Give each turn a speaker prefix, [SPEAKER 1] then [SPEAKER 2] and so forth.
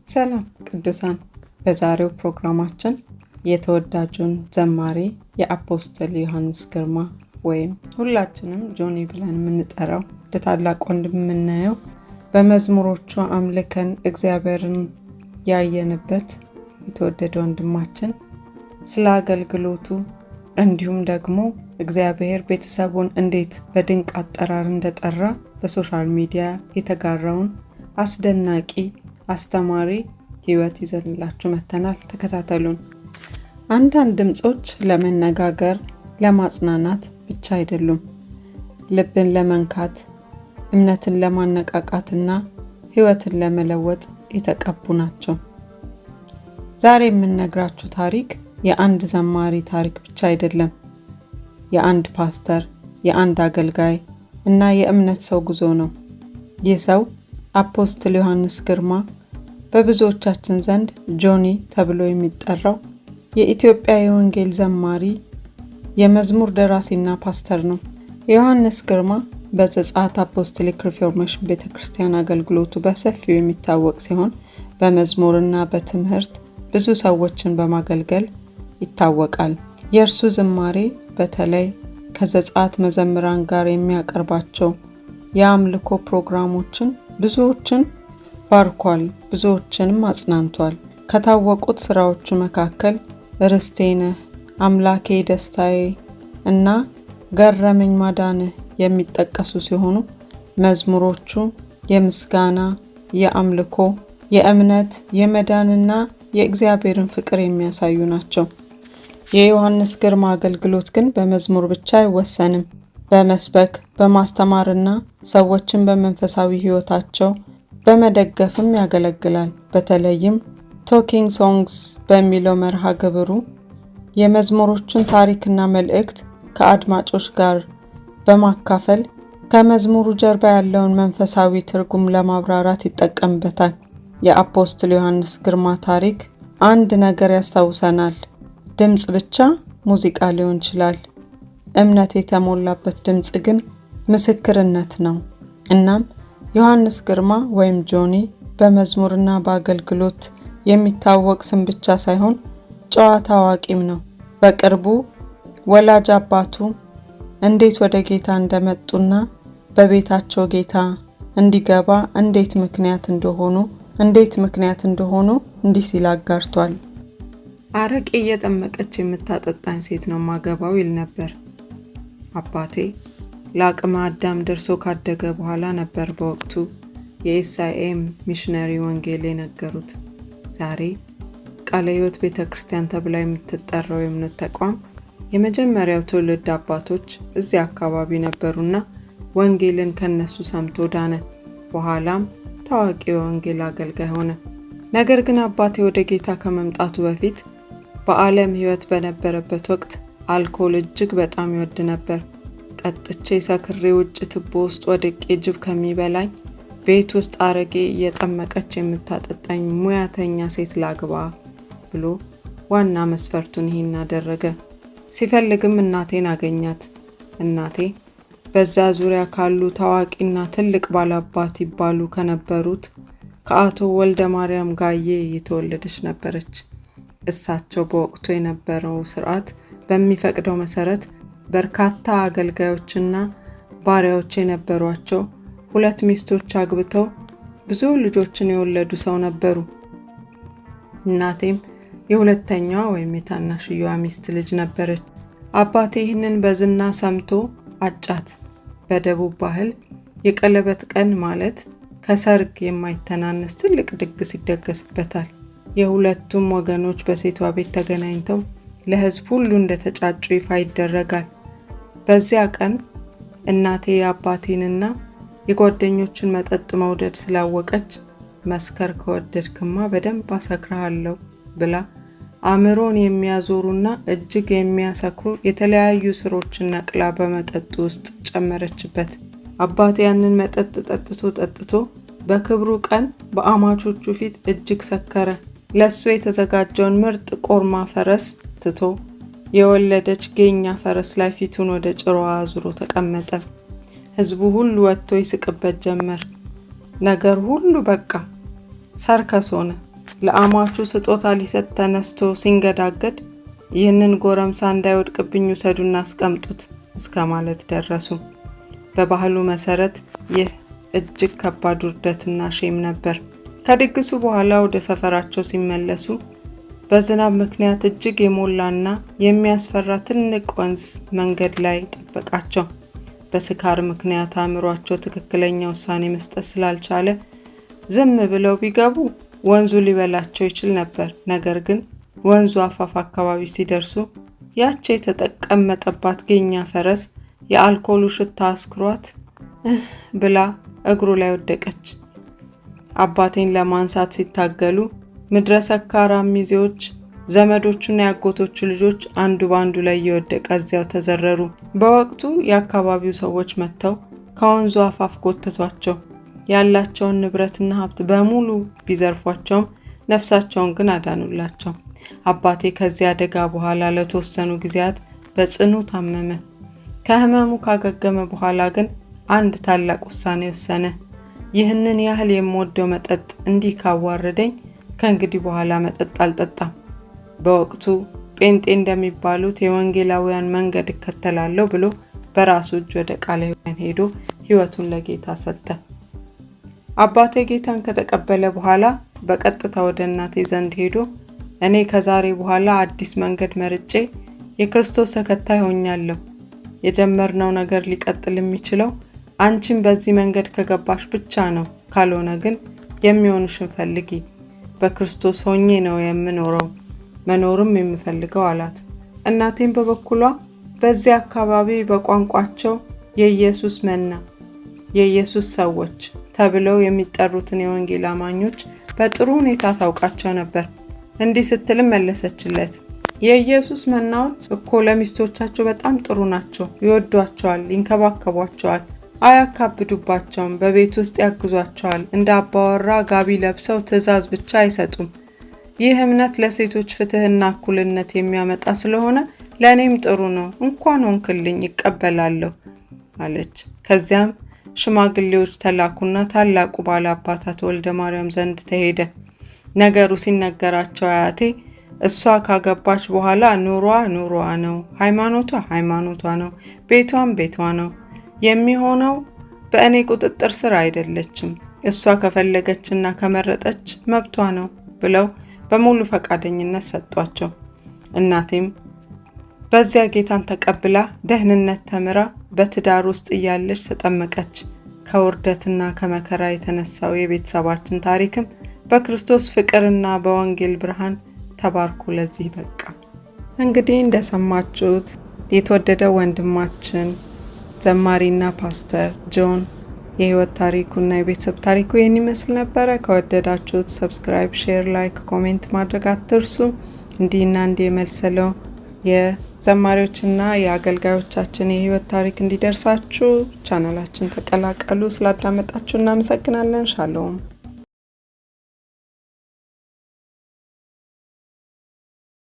[SPEAKER 1] ሰላም ቅዱሳን፣ በዛሬው ፕሮግራማችን የተወዳጁን ዘማሪ የአፖስትል ዮሐንስ ግርማ ወይም ሁላችንም ጆኒ ብለን የምንጠራው ታላቅ ወንድም የምናየው በመዝሙሮቹ አምልከን እግዚአብሔርን ያየንበት የተወደደ ወንድማችን ስለ አገልግሎቱ እንዲሁም ደግሞ እግዚአብሔር ቤተሰቡን እንዴት በድንቅ አጠራር እንደጠራ በሶሻል ሚዲያ የተጋራውን አስደናቂ አስተማሪ ህይወት ይዘንላችሁ መተናል። ተከታተሉን። አንዳንድ ድምጾች ለመነጋገር ለማጽናናት ብቻ አይደሉም፣ ልብን ለመንካት እምነትን ለማነቃቃትና ህይወትን ለመለወጥ የተቀቡ ናቸው። ዛሬ የምንነግራችሁ ታሪክ የአንድ ዘማሪ ታሪክ ብቻ አይደለም፣ የአንድ ፓስተር፣ የአንድ አገልጋይ እና የእምነት ሰው ጉዞ ነው። ይህ ሰው አፖስትል ዮሐንስ ግርማ በብዙዎቻችን ዘንድ ጆኒ ተብሎ የሚጠራው የኢትዮጵያ የወንጌል ዘማሪ የመዝሙር ደራሲና ፓስተር ነው። ዮሐንስ ግርማ በዘጸአት አፖስቶሊክ ሪፎርሜሽን ቤተክርስቲያን አገልግሎቱ በሰፊው የሚታወቅ ሲሆን በመዝሙርና በትምህርት ብዙ ሰዎችን በማገልገል ይታወቃል። የእርሱ ዝማሬ በተለይ ከዘጸአት መዘምራን ጋር የሚያቀርባቸው የአምልኮ ፕሮግራሞችን ብዙዎችን ባርኳል፣ ብዙዎችንም አጽናንቷል። ከታወቁት ስራዎቹ መካከል ርስቴ ነህ፣ አምላኬ ደስታዬ እና ገረመኝ ማዳንህ የሚጠቀሱ ሲሆኑ መዝሙሮቹ የምስጋና፣ የአምልኮ፣ የእምነት፣ የመዳንና የእግዚአብሔርን ፍቅር የሚያሳዩ ናቸው። የዮሐንስ ግርማ አገልግሎት ግን በመዝሙር ብቻ አይወሰንም። በመስበክ በማስተማርና ሰዎችን በመንፈሳዊ ህይወታቸው በመደገፍም ያገለግላል። በተለይም ቶኪንግ ሶንግስ በሚለው መርሃ ግብሩ የመዝሙሮችን ታሪክና መልእክት ከአድማጮች ጋር በማካፈል ከመዝሙሩ ጀርባ ያለውን መንፈሳዊ ትርጉም ለማብራራት ይጠቀምበታል። የአፖስትል ዮሐንስ ግርማ ታሪክ አንድ ነገር ያስታውሰናል። ድምጽ ብቻ ሙዚቃ ሊሆን ይችላል፣ እምነት የተሞላበት ድምጽ ግን ምስክርነት ነው። እናም ዮሐንስ ግርማ ወይም ጆኒ በመዝሙርና በአገልግሎት የሚታወቅ ስም ብቻ ሳይሆን ጨዋታ አዋቂም ነው። በቅርቡ ወላጅ አባቱ እንዴት ወደ ጌታ እንደመጡና በቤታቸው ጌታ እንዲገባ እንዴት ምክንያት እንደሆኑ እንዲህ ሲል አጋርቷል። አረቄ እየጠመቀች የምታጠጣኝ ሴት ነው ማገባው ይል ነበር። አባቴ ለአቅመ አዳም ደርሶ ካደገ በኋላ ነበር በወቅቱ የኤስአይኤም ሚሽነሪ ወንጌል የነገሩት። ዛሬ ቃለ ሕይወት ቤተክርስቲያን ተብላ የምትጠራው የእምነት ተቋም የመጀመሪያው ትውልድ አባቶች እዚህ አካባቢ ነበሩና ወንጌልን ከነሱ ሰምቶ ዳነ። በኋላም ታዋቂ የወንጌል አገልጋይ ሆነ። ነገር ግን አባቴ ወደ ጌታ ከመምጣቱ በፊት በዓለም ህይወት በነበረበት ወቅት አልኮል እጅግ በጣም ይወድ ነበር። ጠጥቼ ሰክሬ ውጭ ትቦ ውስጥ ወድቄ ጅብ ከሚበላኝ ቤት ውስጥ አረቄ እየጠመቀች የምታጠጣኝ ሙያተኛ ሴት ላግባ ብሎ ዋና መስፈርቱን ይህን አደረገ። ሲፈልግም እናቴን አገኛት። እናቴ በዛ ዙሪያ ካሉ ታዋቂና ትልቅ ባላባት ይባሉ ከነበሩት ከአቶ ወልደ ማርያም ጋዬ የተወለደች ነበረች። እሳቸው በወቅቱ የነበረው ስርዓት በሚፈቅደው መሰረት በርካታ አገልጋዮችና ባሪያዎች የነበሯቸው 2 ሚስቶች አግብተው ብዙ ልጆችን የወለዱ ሰው ነበሩ። እናቴም የሁለተኛዋ ወይም የታናሽየዋ ሚስት ልጅ ነበረች። አባቴ ይህንን በዝና ሰምቶ አጫት። በደቡብ ባህል የቀለበት ቀን ማለት ከሰርግ የማይተናነስ ትልቅ ድግስ ይደገስበታል። የሁለቱም ወገኖች በሴቷ ቤት ተገናኝተው ለህዝብ ሁሉ እንደተጫጩ ይፋ ይደረጋል። በዚያ ቀን እናቴ የአባቴንና የጓደኞቹን መጠጥ መውደድ ስላወቀች መስከር ከወደድክማ በደንብ አሰክርሃለሁ ብላ አእምሮን የሚያዞሩና እጅግ የሚያሰክሩ የተለያዩ ስሮችን ነቅላ በመጠጡ ውስጥ ጨመረችበት። አባቴ ያንን መጠጥ ጠጥቶ በክብሩ ቀን በአማቾቹ ፊት እጅግ ሰከረ። ለሱ የተዘጋጀውን ምርጥ ቆርማ ፈረስ ትቶ የወለደች ጌኛ ፈረስ ላይ ፊቱን ወደ ጭራዋ አዙሮ ተቀመጠ። ህዝቡ ሁሉ ወጥቶ ይስቅበት ጀመር። ነገር ሁሉ በቃ ሰርከስ ሆነ። ለአማቹ ስጦታ ሊሰጥ ተነስቶ ሲንገዳገድ ይህንን ጎረምሳ እንዳይወድቅብኝ ውሰዱና አስቀምጡት እስከ ማለት ደረሱ። በባህሉ መሰረት ይህ እጅግ ከባድ ውርደትና ሼም ነበር። ከድግሱ በኋላ ወደ ሰፈራቸው ሲመለሱ በዝናብ ምክንያት እጅግ የሞላና የሚያስፈራ ትልቅ ወንዝ መንገድ ላይ ጠበቃቸው። በስካር ምክንያት አእምሯቸው ትክክለኛ ውሳኔ መስጠት ስላልቻለ ዝም ብለው ቢገቡ ወንዙ ሊበላቸው ይችል ነበር። ነገር ግን ወንዙ አፋፍ አካባቢ ሲደርሱ ያቺ የተቀመጠባት ጌኛ ፈረስ የአልኮሉ ሽታ አስክሯት ብላ እግሩ ላይ ወደቀች። አባቴን ለማንሳት ሲታገሉ ምድረ ሰካራም ሚዜዎች፣ ዘመዶቹና ያጎቶቹ ልጆች አንዱ ባንዱ ላይ እየወደቀ እዚያው ተዘረሩ። በወቅቱ የአካባቢው ሰዎች መጥተው ከወንዙ አፋፍ ጎተቷቸው። ያላቸውን ንብረትና ሀብት በሙሉ ቢዘርፏቸውም ነፍሳቸውን ግን አዳኑላቸው። አባቴ ከዚያ አደጋ በኋላ ለተወሰኑ ጊዜያት በጽኑ ታመመ። ከህመሙ ካገገመ በኋላ ግን አንድ ታላቅ ውሳኔ ወሰነ። ይህንን ያህል የምወደው መጠጥ እንዲህ ካዋረደኝ ከእንግዲህ በኋላ መጠጥ አልጠጣም። በወቅቱ ጴንጤ እንደሚባሉት የወንጌላውያን መንገድ እከተላለሁ ብሎ በራሱ እጅ ወደ ቃለ ሕይወት ሄዶ ሕይወቱን ለጌታ ሰጠ። አባቴ ጌታን ከተቀበለ በኋላ በቀጥታ ወደ እናቴ ዘንድ ሄዶ እኔ ከዛሬ በኋላ አዲስ መንገድ መርጬ የክርስቶስ ተከታይ ሆኛለሁ። የጀመርነው ነገር ሊቀጥል የሚችለው አንቺም በዚህ መንገድ ከገባሽ ብቻ ነው። ካልሆነ ግን የሚሆንሽን ፈልጊ። በክርስቶስ ሆኜ ነው የምኖረው መኖርም የምፈልገው አላት። እናቴም በበኩሏ በዚህ አካባቢ በቋንቋቸው የኢየሱስ መና፣ የኢየሱስ ሰዎች ተብለው የሚጠሩትን የወንጌል አማኞች በጥሩ ሁኔታ ታውቃቸው ነበር። እንዲህ ስትልም መለሰችለት፣ የኢየሱስ መናዎች እኮ ለሚስቶቻቸው በጣም ጥሩ ናቸው። ይወዷቸዋል፣ ይንከባከቧቸዋል፣ አያካብዱባቸውም፣ በቤት ውስጥ ያግዟቸዋል። እንደ አባወራ ጋቢ ለብሰው ትዕዛዝ ብቻ አይሰጡም። ይህ እምነት ለሴቶች ፍትህና እኩልነት የሚያመጣ ስለሆነ ለእኔም ጥሩ ነው። እንኳን ሆንክልኝ፣ ይቀበላለሁ አለች። ከዚያም ሽማግሌዎች ተላኩና ታላቁ ባለ አባታት ወልደ ማርያም ዘንድ ተሄደ። ነገሩ ሲነገራቸው አያቴ እሷ ካገባች በኋላ ኑሯ ነው፣ ሃይማኖቷ ነው፣ ቤቷም ቤቷ ነው፣ የሚሆነው በእኔ ቁጥጥር ስር አይደለችም፣ እሷ ከፈለገችና ከመረጠች መብቷ ነው ብለው በሙሉ ፈቃደኝነት ሰጧቸው። እናቴም በዚያ ጌታን ተቀብላ ደህንነት ተምራ በትዳር ውስጥ እያለች ተጠመቀች። ከውርደትና ከመከራ የተነሳው የቤተሰባችን ታሪክም በክርስቶስ ፍቅርና በወንጌል ብርሃን ተባርኮ ለዚህ በቃ። እንግዲህ እንደሰማችሁት የተወደደው ወንድማችን ዘማሪና ፓስተር ጆን የህይወት ታሪኩና የቤተሰብ ታሪኩ ይህን ይመስል ነበረ። ከወደዳችሁት ሰብስክራይብ፣ ሼር፣ ላይክ፣ ኮሜንት ማድረግ አትርሱ። እንዲህና እንዲህ የመሰለው የዘማሪዎችና የአገልጋዮቻችን የህይወት ታሪክ እንዲደርሳችሁ ቻናላችን ተቀላቀሉ። ስላዳመጣችሁ እናመሰግናለን። ሻሎም